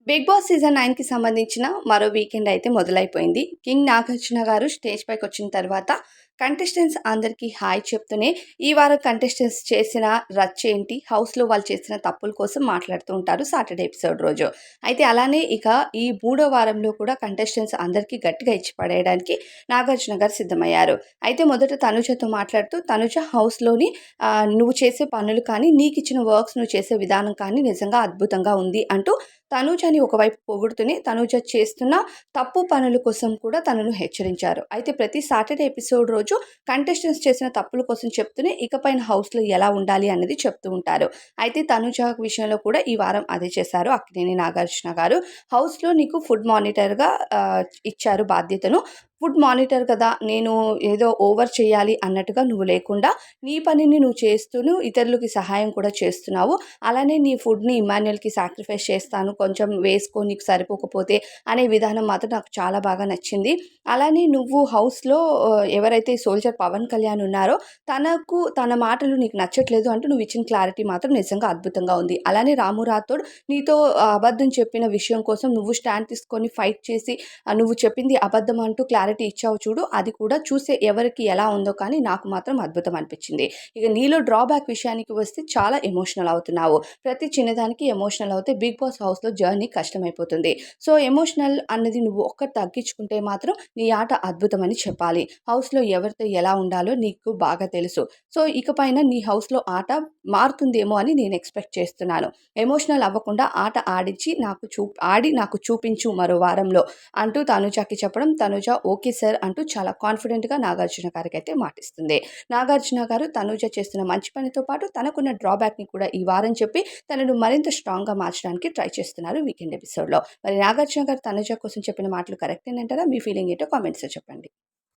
Big boss season 9కి సంబంధించిన మరో వీకెండ్ అయితే మొదలైపోయింది. కింగ్ నాగార్జున గారు స్టేజ్ పైకొచ్చిన తర్వాత కంటెస్టెంట్స్ అందరికీ హాయ్ చెప్తూనే ఈ వారం కంటెస్టెంట్స్ చేసిన రచ్చేంటి, హౌస్‌లో వాళ్ళు చేసిన తప్పుల కోసం మాట్లాడుతూ ఉంటారు సాటర్డే ఎపిసోడ్ రోజు. అయితే అలానే ఇక ఈ మూడో వారంలో కూడా కంటెస్టెంట్స్ అందరికీ గట్టిగా ఇచ్చి పడేయడానికి నాగార్జున గారు సిద్ధమయ్యారు. అయితే మొదట తనుజతో మాట్లాడుతూ తనుజ హౌస్‌లోని నువ్వు చేసే పనులు కానీ, నీకిచ్చిన వర్క్స్ నువ్వు చేసే విధానం కానీ నిజంగా అద్భుతంగా ఉంది అంటూ తనూజని ఒకవైపు పొగుడుతూనే తనూజ చేస్తున్న తప్పు పనుల కోసం కూడా తనను హెచ్చరించారు. అయితే ప్రతి సాటర్డే ఎపిసోడ్ రోజు కంటెస్టెంట్స్ చేసిన తప్పుల కోసం చెప్తూనే ఇకపైన హౌస్‌లో ఎలా ఉండాలి అనేది చెప్తూ ఉంటారు. అయితే తనూజ విషయంలో కూడా ఈ వారం అదే చేశారు అక్కినేని నాగార్జున గారు. హౌస్‌లో నీకు ఫుడ్ మానిటర్‌గా ఇచ్చారు బాధ్యతను. ఫుడ్ మానిటర్ కదా! నేను ఏదో ఓవర్ చేయాలి అన్నట్టుగా నువ్వు లేకుండా నీ పనిని నువ్వు చేస్తూను ఇతరులకి సహాయం కూడా చేస్తున్నావు. అలానే నీ ఫుడ్‌ని ఇమ్మాన్యుయల్‌కి సాక్రిఫైస్ చేస్తాను. కొంచెం వేసుకో నీకు సరిపోకపోతే అనే విధానం మాత్రం నాకు చాలా బాగా నచ్చింది. అలానే నువ్వు హౌస్‌లో ఎవరైతే సోల్జర్ పవన్ కళ్యాణ్ ఉన్నారో తన మాటలు నీకు నచ్చట్లేదు అంటూ నువ్వు ఇచ్చిన క్లారిటీ మాత్రం నిజంగా అద్భుతంగా ఉంది. అలానే రాము రాథోడ్ నీతో అబద్ధం చెప్పిన విషయం కోసం నువ్వు స్టాండ్ తీసుకొని ఫైట్ చేసి నువ్వు చెప్పింది అబద్ధం అంటూ క్లారిటీ ఇచ్చావు చూడు. అది కూడా చూసే ఎవరికి ఎలా ఉందో కానీ నాకు మాత్రం అద్భుతం అనిపించింది. ఇక నీలో డ్రాబ్యాక్ విషయానికి వస్తే చాలా ఎమోషనల్ అవుతున్నావు. ప్రతి చిన్నదానికి ఎమోషనల్ అవుతే బిగ్ బాస్ హౌస్‌లో జర్నీ కష్టమైపోతుంది. సో, ఎమోషనల్ అన్నది నువ్వు ఒక్కటి తగ్గించుకుంటే మాత్రం నీ ఆట అద్భుతమని చెప్పాలి. హౌస్‌లో ఎవరితో ఎలా ఉండాలో నీకు బాగా తెలుసు. సో, ఇకపైన నీ హౌస్‌లో ఆట మారుతుందేమో అని నేను ఎక్స్‌పెక్ట్ చేస్తున్నాను. ఎమోషనల్ అవ్వకుండా ఆట ఆడించి నాకు చూపించు మరో వారంలో అంటూ తనుజకి చెప్పడం, తనుజ ఓకే సార్ అంటూ చాలా కాన్ఫిడెంట్‌గా నాగార్జున గారికైతే మాటిస్తుంది. నాగార్జున గారు తనుజ చేస్తున్న మంచి పనితో పాటు తనకున్న డ్రాబ్యాక్‌ని కూడా ఈ వారం చెప్పి తనను మరింత స్ట్రాంగ్‌గా మార్చడానికి ట్రై చేస్తున్నారు వీకెండ్ ఎపిసోడ్‌లో. మరి నాగార్జున గారు తనుజ కోసం చెప్పిన మాటలు కరెక్టేనంటారా? మీ ఫీలింగ్ ఏంటో కామెంట్స్‌లో చెప్పండి.